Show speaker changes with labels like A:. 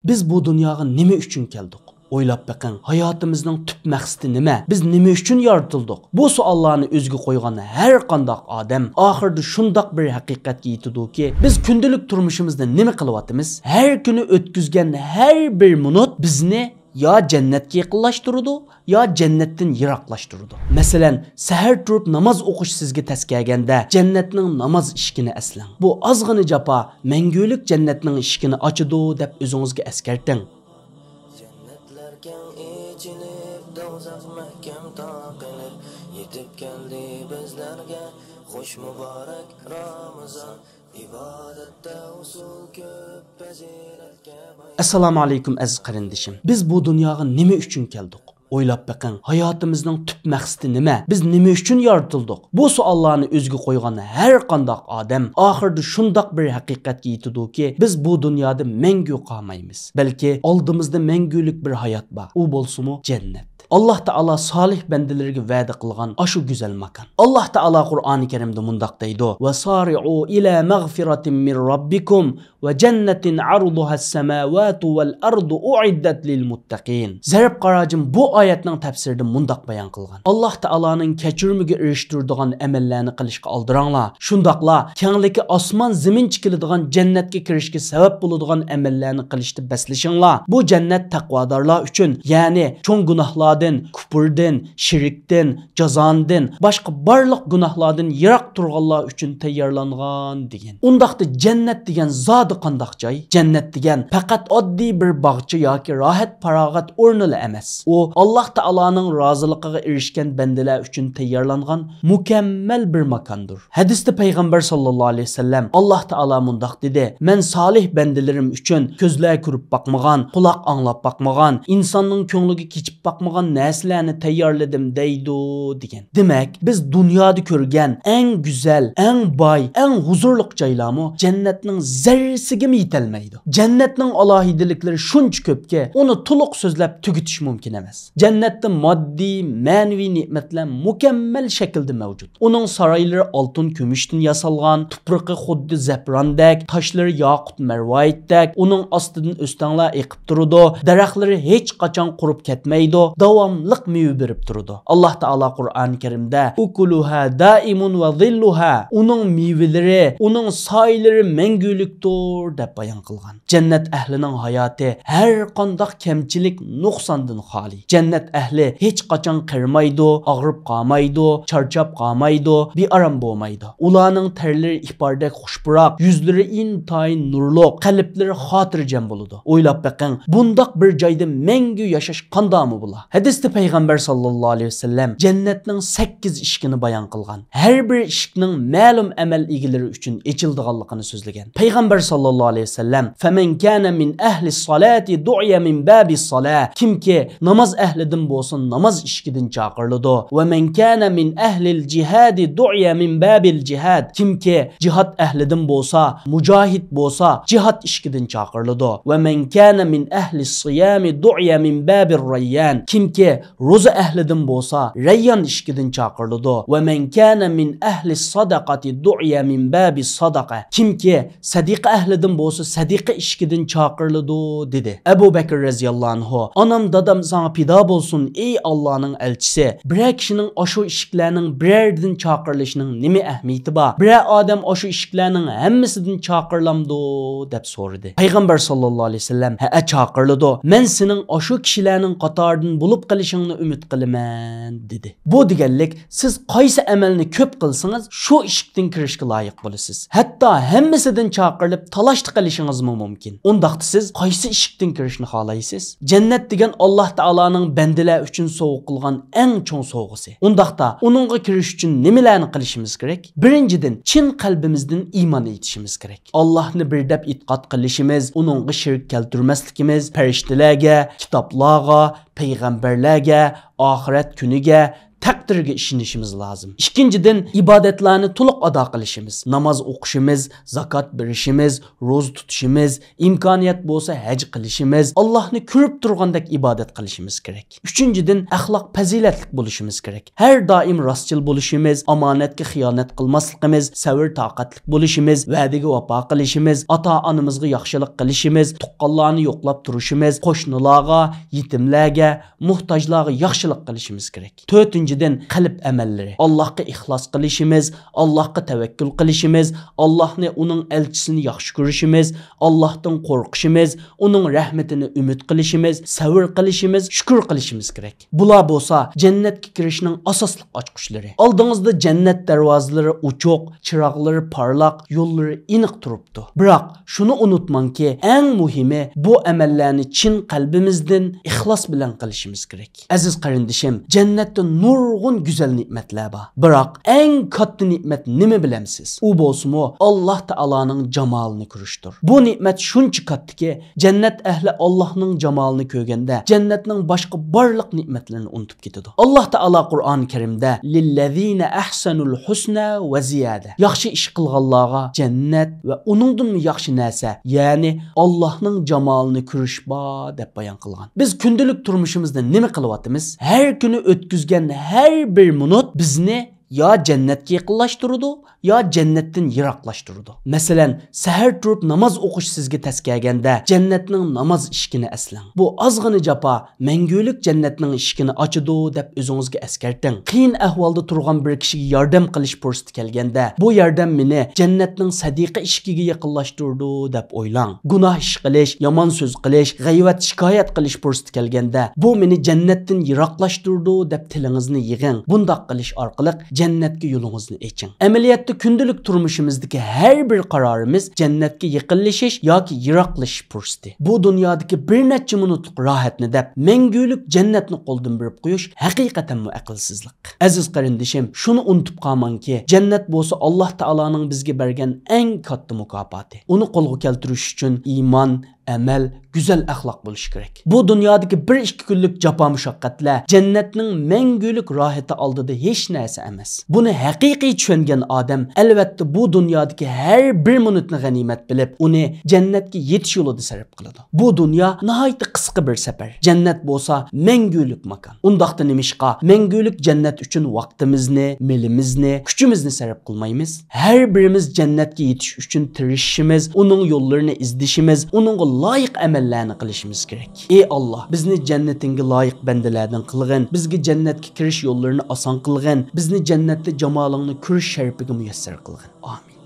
A: Biz bu dunyoga nima uchun keldik? O'ylab bakın, hayatımızın tüp maqsadi nima? Biz nima uchun yaratildik? Bu savollarni o'ziga qo'ygan har qanday odam oxirida shundoq bir haqiqatga yetadiki, biz kundalik turmushimizda nima qilyapmiz? Har kuni o'tkazgan har bir minut bizni ya cennetga yaqinlashtiradi, ya cennetdan yiroqlashtiradi. Masalan, sahar turib namoz o'qish sizga tas kelganda, jannatning namoz eshigini aslang. Bu ozg'ina jafo mangulik jannatning eshigini ochadi deb o'zingizga eskarting.
B: Yetib keldi bizlarga xush muborak Ramazon, ibodatda usul ko'p, fazilatga boy.
A: Assalomu alaykum aziz qarindishim. Biz bu dunyoga nima uchun keldik? O'ylab bakın, hayatımızın tüp maqsadi nima? Biz nima uchun yaratildik? Bu savollarni o'ziga qo'ygan har qanday odam oxirida shundoq bir haqiqatga yetadiki, biz bu dunyoda mangu qolmaymiz. Balki oldimizda mangulik bir hayot bor. U bo'lsa-mu jannat. Allah Taala salih bendelerge va'da qilgan ashu güzel makan. Allah Taala Qur'oni Karimda mundaq deydi: "Va sari'u ila magfiratin min rabbikum va jannatin 'arduha as-samawati wal ardu u'iddat lil muttaqin." Zarb qarajim bu oyatning tafsirida mundaq bayon qilgan. Allah Taalaning kechirimiga erishtiradigan amallarni qilishga oldiranglar. Shundaqla kengligi osmon zamin chikiladigan jannatga kirishga sabab bo'ladigan amallarni qilishni baslashinglar. Bu jannat taqvodorlar uchun, ya'ni cho'ng gunohlar küpürden, şirikten, cazandan, başka barlıq günahlardan yirak turğanlar üçün tayyorlangan degan. Undaqda cennet degan zodi qandaq joy? Cennet degan faqat oddiy bir bog'cha yoki rohat farog'at o'rnila emas. U Alloh taolaning roziligiga erishgan bandalar uchun tayyorlangan mukammal bir makondir. Hadisda payg'ambar sallallohu alayhi vasallam Alloh taolo mundaq dedi: "Men solih bandalarim uchun ko'zlar ko'rib boqmagan, quloq anglab boqmagan, insonning ko'ngliga kechib boqmagan narsalarni tayyorladim" deydi degan. Demak, biz dunyoda ko'rgan eng go'zal, eng boy, eng huzurli joylarmi jannatning zarrasiga yetolmaydi. Jannatning alohidaliklari shuncha ko'pki, uni to'liq so'zlab tugutish mumkin emas. Jannatda moddiy, ma'naviy ne'matlar mukammal shaklda mavjud. Uning saroylari oltin kumushdan yasalgan, tuproqi xuddi zafrondek, toshlari yoqut marvoyitdek, uning ostidan o'stanglar eqib turadi, daraxtlari hech qachon qurib ketmaydi, davomliq meva berib turadi. Alloh taolo Qur'oni Karimda ukuluha daimun va zilluha, uning mevalari, uning soylari mangulikdir deb bayon qilgan. Jannat ahlining hayoti har qanday kamchilik, nuqsondan xoli. Jannat ahli hech qachon qirmaydi, og'rib qolmaydi, charchab qolmaydi, bearam bo'lmaydi. Ularning tarlari ifordek xushpuroq, yuzlari intayin nurli, qalblari xotirjam bo'ladi. O'ylab baqing, bundoq bir joyda mangu yashash qandoqmi bo'lar? Hadisda payg'ambar sallallohu alayhi vasallam jannatning 8 eshigini bayon qilgan. Har bir eshikning ma'lum amal egalari uchun ochildiganligini so'zlagan. Payg'ambar sallallohu alayhi vasallam: "Faman kana min ahli salati du'ya min babi salah." Kimki namoz ahlidan bo'lsin, namoz eshigidan chaqiriladi. "Va man kana min ahli al-jihad du'ya min babil jihad." Kimki jihad ahlidan bo'lsa, mujohid bo'lsa, jihad eshigidan chaqiriladi. "Va man kana min ahli as-siyam du'ya min babir rayyan." Kimki roza ahlidan bo'lsa, rayyan eshigidan chaqiriladi. "Va man kana min ahli as-sadaqati du'ya min babi sadaqa." Kimki sadiqa ahlidan bo'lsa, sadiqa eshigidan chaqiriladi dedi. Abu Bakr radhiyallohu anhu: "Anam dadam sana pido bo'lsin ey Allohning elchisi. Bir kishining oshu eshiklarning birerdan chaqirilishining nima ahamiyati bor? Bir odam oshu eshiklarning hammasidan chaqirilamdi" deb so'radi. Payg'ambar sallallohu alayhi vasallam: "Ha, chaqiriladi. Men sening oshu kishilarning qatoridan bo'lib qilishingni umid qilaman" dedi. Bu deganlik, siz qaysi amalni ko'p qilsangiz, shu eshikdan kirishga loyiq bo'lasiz. Hatto hammasidan chaqirilib talashdi qilishingiz mumkin. Undaqda siz qaysi eshikdan kirishni xohlaysiz? Jannat degan Alloh taolaning bandalar uchun sovg'a qilgan eng cho'ng sovg'asi. Undaqda uningga kirish uchun nimalarni qilishimiz kerak? Birinchidan, chin qalbimizdan iymon etishimiz kerak. Allohni bir deb e'tiqod qilishimiz, uningga shirk keltirmasligimiz, farishtalarga, kitoblarga, payg'ambarlarga, oxirat kuniga, takdirga ishonishimiz lozim. Ikkinchidan, ibodatlarni to'liq ado qilishimiz, namoz o'qishimiz, zakot berishimiz, ro'za tutishimiz, imkoniyat bo'lsa haj qilishimiz, Allohni ko'rib turgandek ibodat qilishimiz kerak. Uchinchidan, axloq fazilatli bo'lishimiz kerak. Har doim rostchil bo'lishimiz, omonatga xiyonat qilmasligimiz, sabr toqatli bo'lishimiz, va'daga vafo qilishimiz, ota-onamizga yaxshilik qilishimiz, tuqqanlarni yo'qlab turishimiz, qo'shnilarga, yetimlarga, muhtojlarga yaxshilik qilishimiz kerak. To'rtinchidan, qalb amallari. Allohga ixlos qilishimiz, Allohga tavakkul qilishimiz, Allohni uning elchisini yaxshi ko'rishimiz, Allohdan qo'rqishimiz, uning rahmatini umid qilishimiz, sabr qilishimiz, shukr qilishimiz kerak. Bular bo'lsa jannatga kirishning asosli ochqichlari. Oldingizda jannat darvozalari uchoq, chiroqlari parlaq, yo'llari aniq turibdi. Biroq shuni unutmangki, eng muhimi bu amallarni chin qalbimizdan ixlos bilan qilishimiz kerak. Aziz qarindishim, jannatda nurg'un go'zal ne'matlar bor. Biroq eng katta ne'mat nima bilamsiz? U bo'lsa-mu Alloh taoloning jamolini ko'rishdir. Bu ne'mat shuncha kattaki, jannat ahli Allohning jamolini ko'rganda jannatning boshqa barliq ne'matlarini unutib ketadi. Alloh taolo Qur'oni Karimda lillazina ahsanul husna va ziyada. Yaxshi ish qilganlarga jannat va uningdan yaxshi narsa, ya'ni Allohning jamolini ko'rish bor deb bayon qilgan. Biz kundalik turmushimizda nima qilyapmiz? Har kuni o'tkazgan har bir minut bizni ya jannatga yaqinlashtiradi, ya jannatdan yiroqlashtiradi. Masalan, sahar turib namoz o'qish sizga tasgaganda jannatning namoz ishkini aslang. Bu ozg'ina jafo mangulik jannatning ishkini ochadi deb o'zingizga eskarting. Qiyin ahvolda turgan bir kishiga yordam qilish fursati kelganda, bu yordam meni jannatning sadiqa ishkiga yaqinlashtirdi deb o'ylang. Gunoh ish qilish, yomon so'z qilish, g'ayvat shikoyat qilish fursati kelganda, bu meni jannatdan yiroqlashtirdi deb tilingizni yig'ing. Bundoq qilish orqali jannatga yo'lingizni oching. Amaliyotda kundalik turmushimizdagi har bir qarorimiz jannatga yaqinlashish yoki yiroqlashish fursati. Bu dunyodagi bir necha minutlik rohatni deb mangulik jannatni qo'ldan berib qo'yish haqiqatan aqlsizlik. Aziz qarindishim, shuni unutib qolmangki, jannat bo'lsa Alloh taoloning bizga bergan eng katta mukofoti. Uni qo'lga keltirish uchun iymon, amal, güzel axloq bo'lishi kerak. Bu dunyodagi 1-2 kunlik jafo mushaqqatlar jannatning mangulik rohati oldida hech narsa emas. Buni haqiqiy tushungan odam albatta bu dunyodagi har bir minutni g'animat bilib, uni jannatga yetish yo'lida sarf qiladi. Bu dunyo nihoyat qisqa bir safar. Jannat bo'lsa mangulik makon. Undaqda nimishqa mangulik jannat uchun vaqtimizni, milimizni, kuchimizni sarf qilmaymiz? Har birimiz jannatga yetish uchun tirishishimiz, uning yo'llarini izlashimiz, uning loyiq amallarni qilishimiz kerak. Ey Alloh, bizni jannatingga loyiq bandalardan qilgin, bizga jannatga kirish yo'llarini oson qilgin, bizni jannatda jamolingni ko'rish sharafiga muyassar qilgin. Amin.